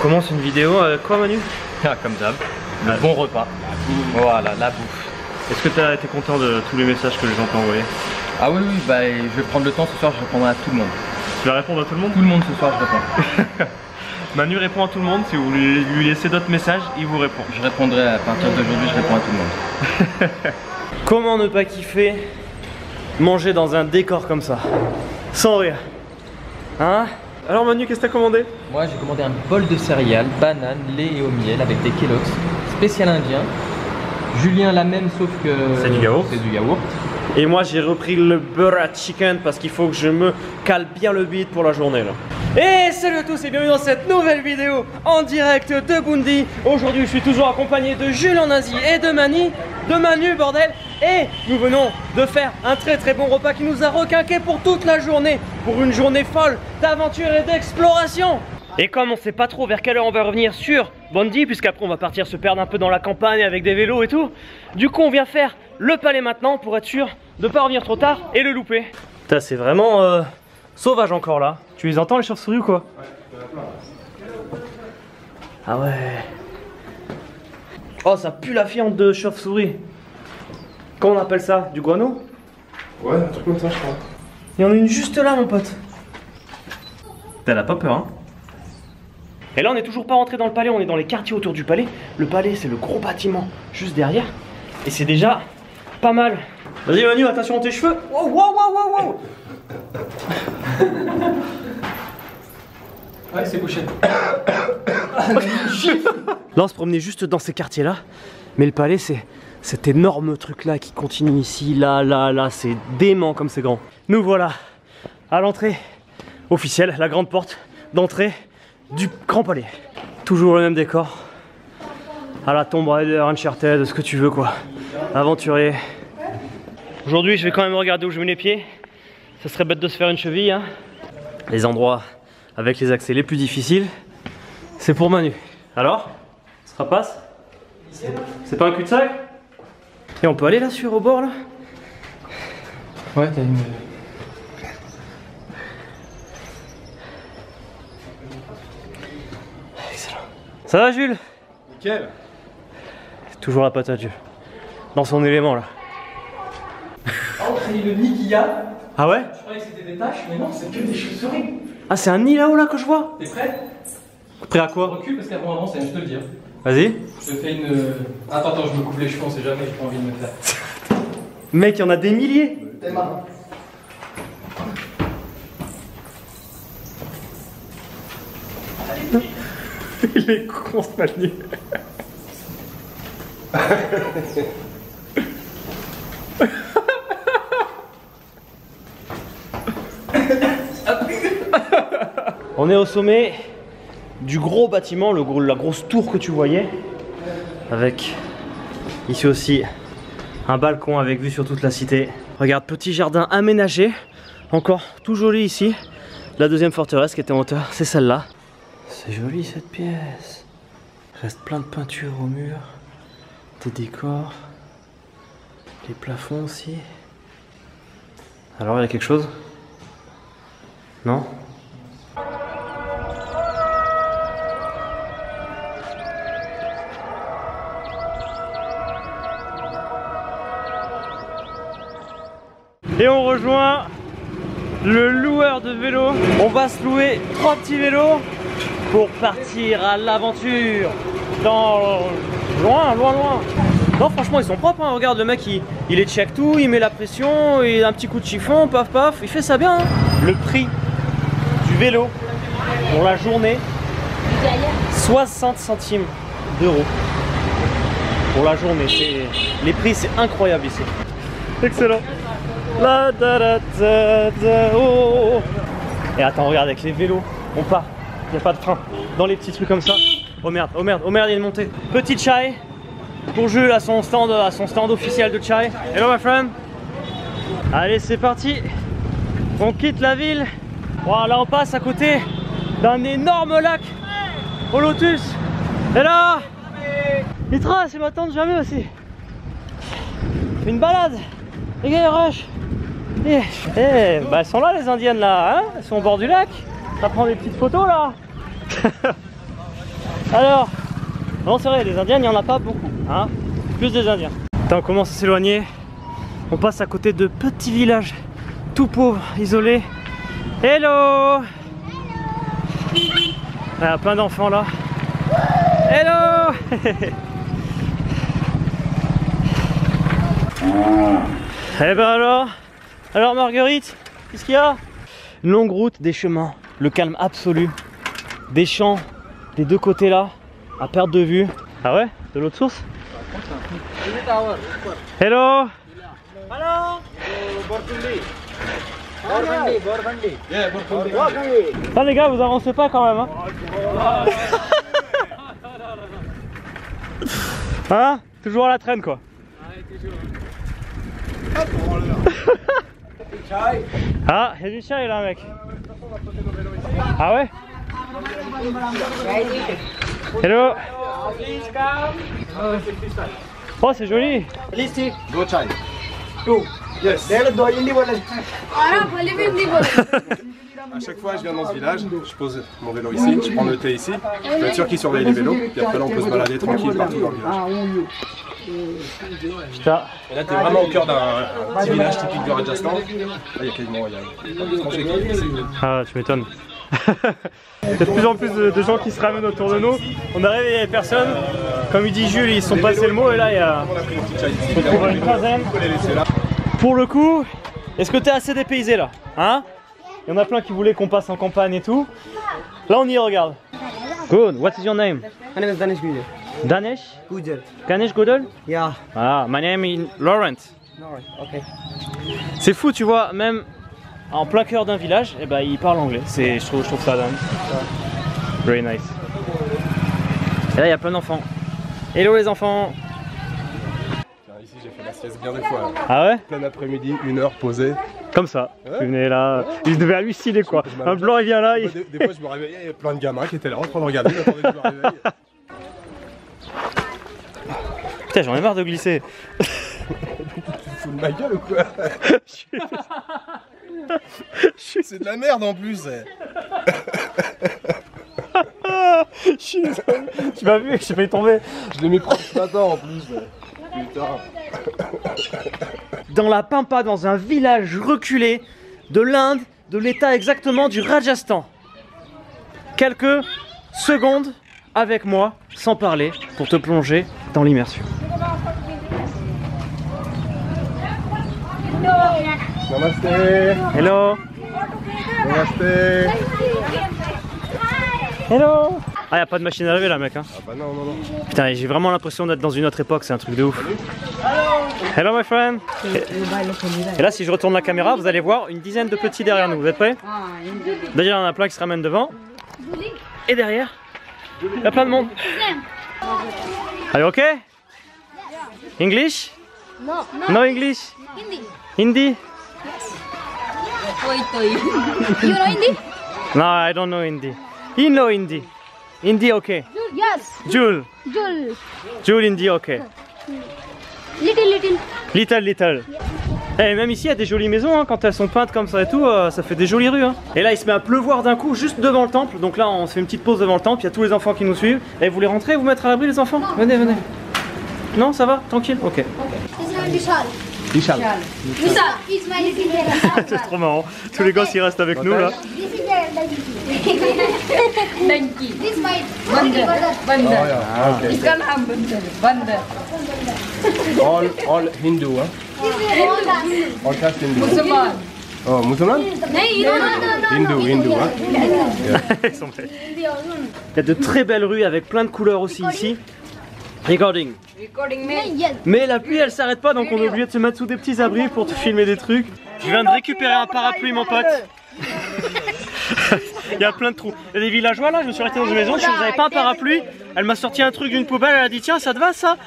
commence une vidéo avec quoi, Manu? Ah, comme d'hab, le bon repas. Voilà, la bouffe. Est-ce que tu as été content de tous les messages que les gens t'ont envoyés? Ah oui, oui, bah je vais prendre le temps ce soir, je répondrai à tout le monde. Tu vas répondre à tout le monde? Tout le monde ce soir, je réponds. Manu répond à tout le monde, si vous voulez lui laisser d'autres messages, il vous répond. Je répondrai à partir d'aujourd'hui, je réponds à tout le monde. Comment ne pas kiffer manger dans un décor comme ça? Sans rire. Hein? Alors Manu, qu'est-ce que t'as commandé? Moi j'ai commandé un bol de céréales, banane, lait et au miel avec des Kellogg's, spécial indien. Julien la même sauf que c'est du yaourt. C'est du yaourt. Et moi j'ai repris le burrata chicken parce qu'il faut que je me cale bien le bide pour la journée là. Et salut à tous et bienvenue dans cette nouvelle vidéo en direct de Bundy. Aujourd'hui je suis toujours accompagné de Jules en Asie et de Manu bordel. Et nous venons de faire un très bon repas qui nous a requinqué pour toute la journée. Pour une journée folle d'aventure et d'exploration. Et comme on sait pas trop vers quelle heure on va revenir sur Bundy, puisqu'après on va partir se perdre un peu dans la campagne avec des vélos et tout, du coup on vient faire le palais maintenant pour être sûr de pas revenir trop tard et le louper. Putain, c'est vraiment sauvage encore là. Tu les entends les chauves-souris ou quoi? Ah ouais. Oh, ça pue la fiente de chauve-souris. Comment on appelle ça? Du guano? Ouais, un truc comme ça je crois. Il y en a une juste là mon pote. T'as pas peur hein? Et là on n'est toujours pas rentré dans le palais, on est dans les quartiers autour du palais. Le palais c'est le gros bâtiment juste derrière. Et c'est déjà pas mal. Vas-y Manu, attention à tes cheveux. Wow, wow, wow, wow, wow. Ouais, c'est bouché. Là on se promenait juste dans ces quartiers là. Mais le palais c'est cet énorme truc là qui continue ici, là, c'est dément comme c'est grand. Nous voilà à l'entrée officielle, la grande porte d'entrée du Grand Palais. Toujours le même décor. À la Tomb Raider, Uncharted, ce que tu veux quoi. Aventurier. Aujourd'hui je vais quand même regarder où je mets les pieds. Ça serait bête de se faire une cheville hein. Les endroits avec les accès les plus difficiles, c'est pour Manu. Alors, ça passe? C'est pas un cul-de-sac? Et on peut aller là sur au bord là? Ouais, t'as une... Excellent. Ça va Jules? Nickel. Toujours la patate Jules. Dans son élément là. Oh, c'est le nid qu'il y a. Ah ouais? Je croyais que c'était des taches, mais non, c'est que des chauves-souris. Ah c'est un nid là-haut là que je vois? T'es prêt? Prêt à quoi? Recule parce qu'avant avant, c'est je te le dire. Vas-y. Je te fais une... Attends, je me coupe les cheveux, on sait jamais, j'ai pas envie de me faire. Mec, il y en a des milliers. T'es marrant. Il est con ce Manu. On est au sommet du gros bâtiment, la grosse tour que tu voyais, avec ici aussi un balcon avec vue sur toute la cité. Regarde, petit jardin aménagé, encore tout joli ici. La deuxième forteresse qui était en hauteur, c'est celle-là. C'est joli cette pièce. Reste plein de peintures au mur, des décors, les plafonds aussi. Alors il y a quelque chose? Non? Et on rejoint le loueur de vélos. On va se louer 3 petits vélos pour partir à l'aventure dans loin. Non franchement ils sont propres hein. Regarde le mec il est check tout, il met la pression, il a un petit coup de chiffon, paf paf, il fait ça bien hein. Le prix du vélo pour la journée 60 centimes d'euros pour la journée. Les prix c'est incroyable ici. Excellent. La da da da da oh. Et attends, regarde avec les vélos, on part, il n'y a pas de frein. Dans les petits trucs comme ça. Oh merde, il y a une montée. Petite chai pour Jules à son stand officiel de chai. Hello my friend. Allez c'est parti. On quitte la ville. Voilà, on passe à côté d'un énorme lac au lotus. Et là il trace, il m'attendent jamais aussi. Une balade. Les gars, rush. Bah elles sont là les indiennes là, hein. Elles sont au bord du lac. Ça prend des petites photos là. Alors, non c'est vrai, les Indiens il n'y en a pas beaucoup, hein. Plus des Indiens. Attends, on commence à s'éloigner. On passe à côté de petits villages tout pauvres, isolés. Hello. Il y a plein d'enfants là. Hello. Eh ben alors Marguerite, qu'est-ce qu'il y a? Une longue route, des chemins, le calme absolu, des champs des deux côtés là, à perte de vue. Ah ouais? De l'autre source? Hello. Hello. Ah les gars, vous avancez pas quand même hein? Hein? Toujours à la traîne quoi. Ah, il y a du chai là mec. Ah ouais? Hello. Oh c'est joli. Go chai. Two. Yes. À chaque fois je viens dans ce village, je pose mon vélo ici, je prends le thé ici, je peux être sûr qu'ils surveillent les vélos, puis après là on peut se balader tranquille partout dans le village. Putain. Et là t'es vraiment au cœur d'un petit village typique du Rajasthan. Là il y a quasiment une tranchée qui est ici. Ah tu m'étonnes. Il y a de plus en plus de gens qui se ramènent autour de nous. On arrive, il n'y avait personne. Comme il dit Jules, ils sont passés le mot et là il y a une quinzaine. Pour le coup, est-ce que tu es assez dépaysé là? Hein? Il y en a plein qui voulaient qu'on passe en campagne et tout. Là on y est, regarde. Good, what is your name? My name is Danish Gujal. Danesh? Gujal. Ganesh Godel? Yeah. Ah, my name is Laurent. Okay. C'est fou, tu vois, même en plein cœur d'un village, eh ben, il parle anglais. Je trouve ça dingue. Very nice. Et là, il y a plein d'enfants. Hello les enfants. Ici j'ai fait la sieste bien des fois. Là. Ah ouais? Plein après-midi, 1 heure posée. Comme ça. Ouais. Tu venais là. Il devait halluciner quoi. Un blanc il vient là. Des fois je me réveillais, il y avait plein de gamins qui étaient là en train de regarder, j'attendais que je me réveille. Putain, j'en ai marre de glisser. Tu te fous de ma gueule ou quoi? C'est de la merde en plus. Tu m'as vu, j'ai failli tomber. Je l'ai mis propre ce matin en plus. Putain. Dans la pampa, dans un village reculé de l'Inde, de l'état exactement du Rajasthan. Quelques secondes avec moi, sans parler, pour te plonger dans l'immersion. Namaste. Hello. Namaste. Hello. Ah, y a pas de machine à laver là, mec. Hein. Ah bah non, non, non. Putain, j'ai vraiment l'impression d'être dans une autre époque, c'est un truc de ouf. Hello, my friend. Et là, si je retourne la caméra, vous allez voir une dizaine de petits derrière nous. Vous êtes prêts? D'ailleurs, il y en a plein qui se ramènent devant. Et derrière, il y a plein de monde. Are you okay? English? No, No English? Hindi. Hindi? You know Hindi? No, I don't know Hindi. He know Hindi. Hindi, okay. Yes. Jules. Jul. Jules, Hindi, okay. Little. Little. Et même ici, il y a des jolies maisons, hein, quand elles sont peintes comme ça et tout, ça fait des jolies rues. Hein. Et là, il se met à pleuvoir d'un coup juste devant le temple. Donc là, on se fait une petite pause devant le temple. Il y a tous les enfants qui nous suivent. Et vous voulez rentrer, vous mettre à l'abri, les enfants? Venez. Non, ça va? Tranquille? Ok. His name is Vishal. Vishal. Vishal is my little brother. C'est trop marrant. Tous les gosses, ils restent avec nous là. This is the donkey. This is my little brother. Oh, yeah. Ah, okay. All Hindu, hein? All caste Hindu. Musulman. Oh, musulman? No. Hindu, hein? Ils sont faits. Il y a de très belles rues avec plein de couleurs aussi ici. Recording. Yes. Mais la pluie elle s'arrête pas donc on est obligé de se mettre sous des petits abris pour te filmer des trucs. Je viens de récupérer un parapluie mon pote. Il y a plein de trous. Il y a des villageois là, je me suis arrêté dans une maison, je n'avais pas un parapluie. Elle m'a sorti un truc d'une poubelle, elle a dit tiens ça te va ça?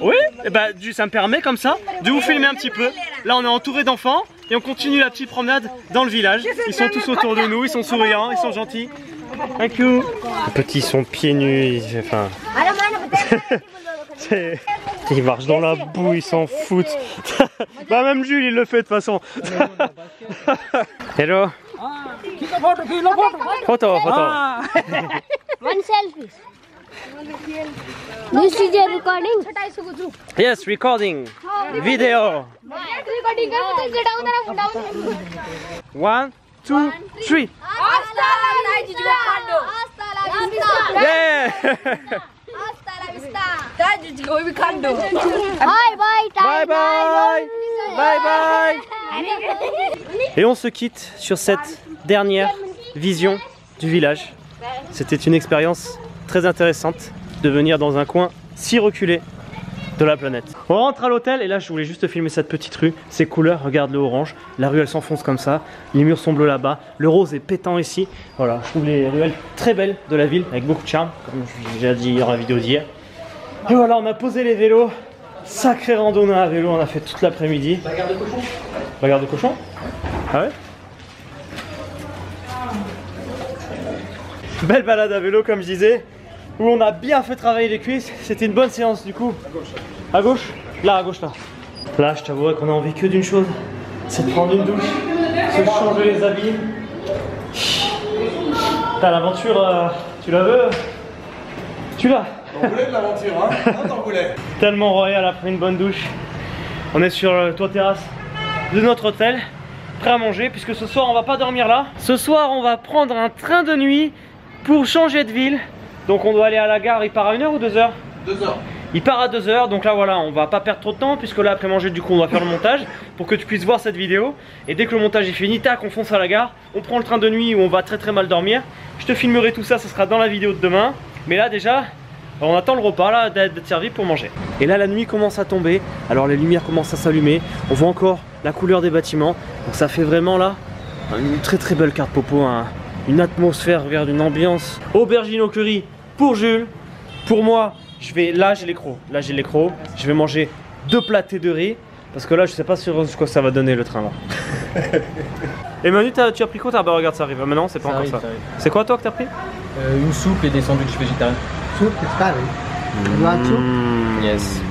Oui, et bah ça me permet comme ça de vous filmer un petit peu. Là on est entouré d'enfants et on continue la petite promenade dans le village. Ils sont tous autour de nous, ils sont souriants, ils sont gentils. Thank you. Les petits sont pieds nus, enfin... Ils marchent dans la boue, ils s'en foutent. Bah même Jules il le fait de toute façon. Hello. Photo. One selfie. This is a recording. Yes, recording. Video. 1, 2, 3. Yeah. Bye bye. Bye bye. Bye bye. Et on se quitte sur cette dernière vision du village. C'était une expérience très intéressante de venir dans un coin si reculé de la planète. On rentre à l'hôtel et là je voulais juste filmer cette petite rue, ces couleurs, regarde le orange, la rue elle s'enfonce comme ça, les murs sont bleus là-bas, le rose est pétant ici. Voilà, je trouve les ruelles très belles de la ville avec beaucoup de charme, comme j'ai déjà dit dans la vidéo d'hier. Et voilà, on a posé les vélos, sacré randonnée à vélo, on a fait toute l'après-midi. Bagarre de cochon. Bagarre de cochon? Ah ouais? Belle balade à vélo comme je disais, où on a bien fait travailler les cuisses, c'était une bonne séance du coup. À gauche? Là, à gauche là. Là, je t'avouerais qu'on a envie que d'une chose, c'est de prendre une douche, se changer les habits. T'as l'aventure, tu la veux? Tu l'as? T'en voulais de l'aventure, hein? Non, t'en voulais. Tellement royal après une bonne douche. On est sur le toit terrasse de notre hôtel, prêt à manger, puisque ce soir on va pas dormir là. Ce soir on va prendre un train de nuit pour changer de ville. Donc on doit aller à la gare, il part à 1h ou 2h? 2h. Il part à 2h, donc là voilà, on va pas perdre trop de temps, puisque là après manger du coup on va faire le montage pour que tu puisses voir cette vidéo. Et dès que le montage est fini, tac, on fonce à la gare, on prend le train de nuit où on va très mal dormir. Je te filmerai tout ça, ce sera dans la vidéo de demain. Mais là déjà, on attend le repas là d'être servi pour manger. Et là la nuit commence à tomber, alors les lumières commencent à s'allumer, on voit encore la couleur des bâtiments. Donc ça fait vraiment là une très belle carte popo, hein. Une atmosphère, regarde, une ambiance. Aubergine au curry pour Jules. Pour moi, là j'ai les crocs. Là j'ai les crocs. Je vais manger 2 platés de riz. Parce que là je sais pas sur quoi ça va donner le train là. Et Manu, tu as pris quoi? Bah regarde, ça arrive. Maintenant c'est pas encore ça. C'est quoi toi que t'as pris? Une soupe et des sandwichs végétariens. Soup, it's curry. You want soup? Yes.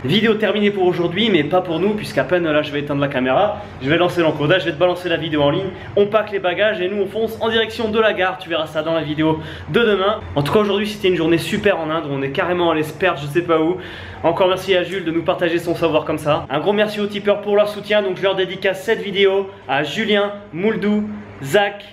Vidéo terminée pour aujourd'hui, mais pas pour nous, puisqu'à peine là je vais éteindre la caméra, je vais lancer l'encodage, je vais te balancer la vidéo en ligne, on pack les bagages et nous on fonce en direction de la gare, tu verras ça dans la vidéo de demain. En tout cas aujourd'hui c'était une journée super en Inde, on est carrément allé se perdre je sais pas où. Encore merci à Jules de nous partager son savoir comme ça. Un gros merci aux tipeurs pour leur soutien, donc je leur dédicace cette vidéo à Julien, Mouldou, Zach,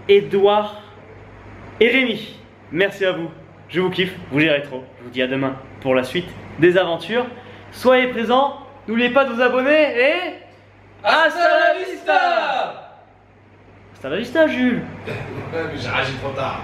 Edouard et Rémi. Merci à vous, je vous kiffe, vous gérez trop, je vous dis à demain pour la suite des aventures. Soyez présents, n'oubliez pas de vous abonner et hasta la vista. Hasta la vista Jules. J'ai réagi trop tard.